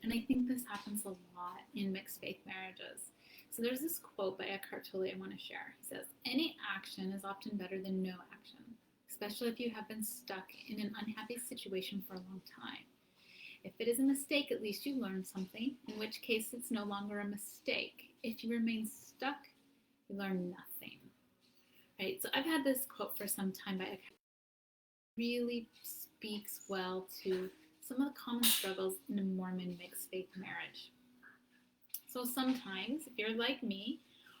And I think this happens a lot in mixed faith marriages. So there's this quote by Eckhart Tolle I want to share. He says, "Any action is often better than no action, especially if you have been stuck in an unhappy situation for a long time. If it is a mistake, at least you learn something, in which case it's no longer a mistake. If you remain stuck, you learn nothing." Right? So I've had this quote for some time by Eckhart. Really speaks well to some of the common struggles in a Mormon mixed faith marriage. So sometimes, if you're like me,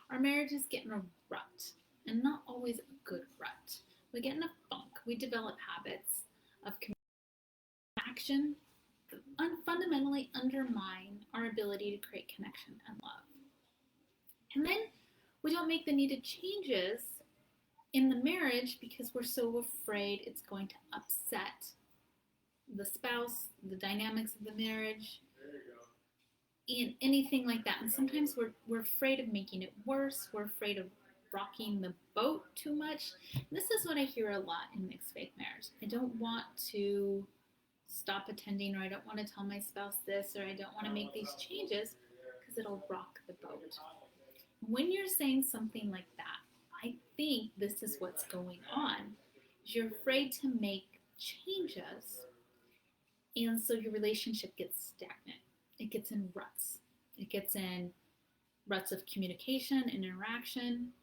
our marriages get in a rut, and not always a good rut. We get in a funk. We develop habits of action that fundamentally undermine our ability to create connection and love. And then we don't make the needed changes in the marriage because we're so afraid it's going to upset the spouse, the dynamics of the marriage, and anything like that. And sometimes we're afraid of making it worse. We're afraid of rocking the boat too much. And this is what I hear a lot in mixed faith marriage. I don't want to stop attending, or I don't want to tell my spouse this, or I don't want to make these changes because it'll rock the boat. When you're saying something like that, I think this is what's going on. You're afraid to make changes, and so your relationship gets stagnant. It gets in ruts. It gets in ruts of communication and interaction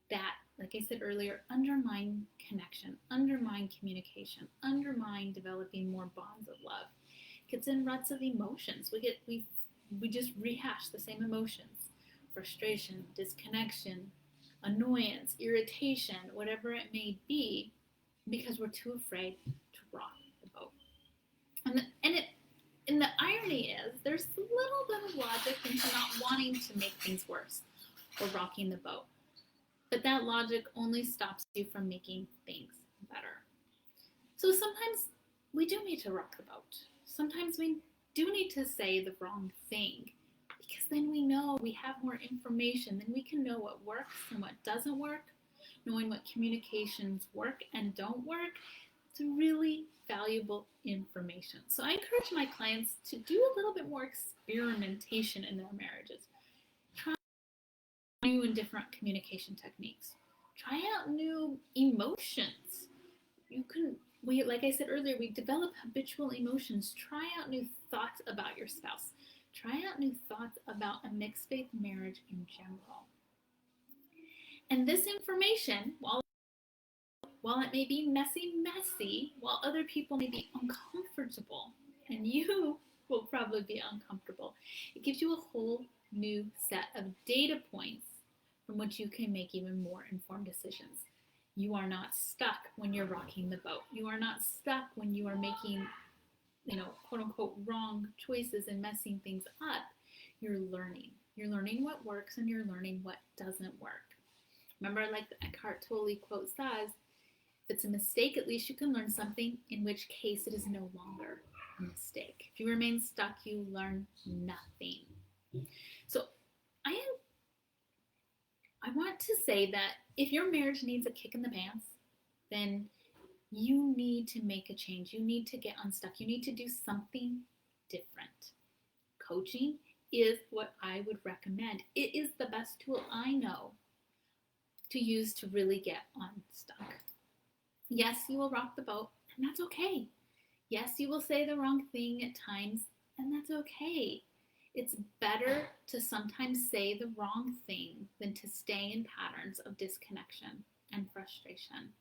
that, like I said earlier, undermine connection, undermine communication, undermine developing more bonds of love. It gets in ruts of emotions. We just rehash the same emotions: frustration, disconnection, annoyance, irritation, whatever it may be, because we're too afraid to rock the boat. And the irony is, there's a little bit of logic into not wanting to make things worse or rocking the boat. But that logic only stops you from making things better. So sometimes we do need to rock the boat. Sometimes we do need to say the wrong thing, because then we know, we have more information, then we can know what works and what doesn't work. Knowing what communications work and don't work, it's really valuable information. So I encourage my clients to do a little bit more experimentation in their marriages. Try new and different communication techniques. Try out new emotions. Like I said earlier, we develop habitual emotions. Try out new thoughts about your spouse. Try out new thoughts about a mixed faith marriage in general. And this information, while it may be messy, while other people may be uncomfortable, and you will probably be uncomfortable, it gives you a whole new set of data points from which you can make even more informed decisions. You are not stuck when you're rocking the boat. You are not stuck when you are making, quote unquote, wrong choices and messing things up. You're learning. You're learning what works, and you're learning what doesn't work. Remember, like the Eckhart Tolle quote says, if it's a mistake, at least you can learn something, in which case it is no longer a mistake. If you remain stuck, you learn nothing. So I want to say that if your marriage needs a kick in the pants, then you need to make a change. You need to get unstuck. You need to do something different. Coaching is what I would recommend. It is the best tool I know to use to really get unstuck. Yes, you will rock the boat, and that's okay. Yes, you will say the wrong thing at times, and that's okay. It's better to sometimes say the wrong thing than to stay in patterns of disconnection and frustration.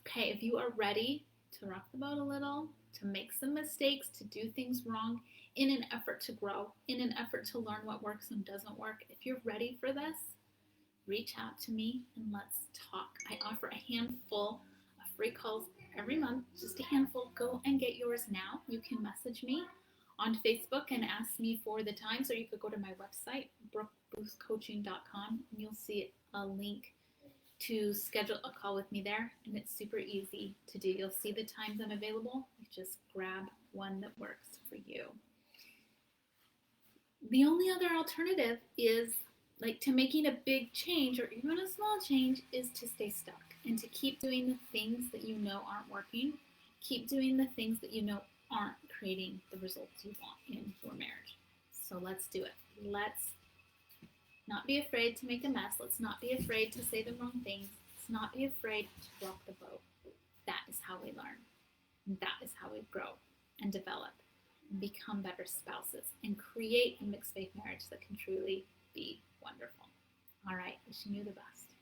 Okay, if you are ready to rock the boat a little, to make some mistakes, to do things wrong in an effort to grow, in an effort to learn what works and doesn't work, if you're ready for this, reach out to me and let's talk. I offer a handful of free calls every month, just a handful. Go and get yours now. You can message me on Facebook and ask me for the times, or you could go to my website, brookeboothcoaching.com, and you'll see a link to schedule a call with me there, and it's super easy to do. You'll see the times I'm available. You just grab one that works for you. The only other alternative is, like, to making a big change or even a small change, is to stay stuck and to keep doing the things that you know aren't working. Keep doing the things that you know aren't creating the results you want in your marriage. So let's do it. Let's not be afraid to make a mess. Let's not be afraid to say the wrong things. Let's not be afraid to rock the boat. That is how we learn. That is how we grow and develop and become better spouses and create a mixed faith marriage that can truly be wonderful. All right, wishing you the best.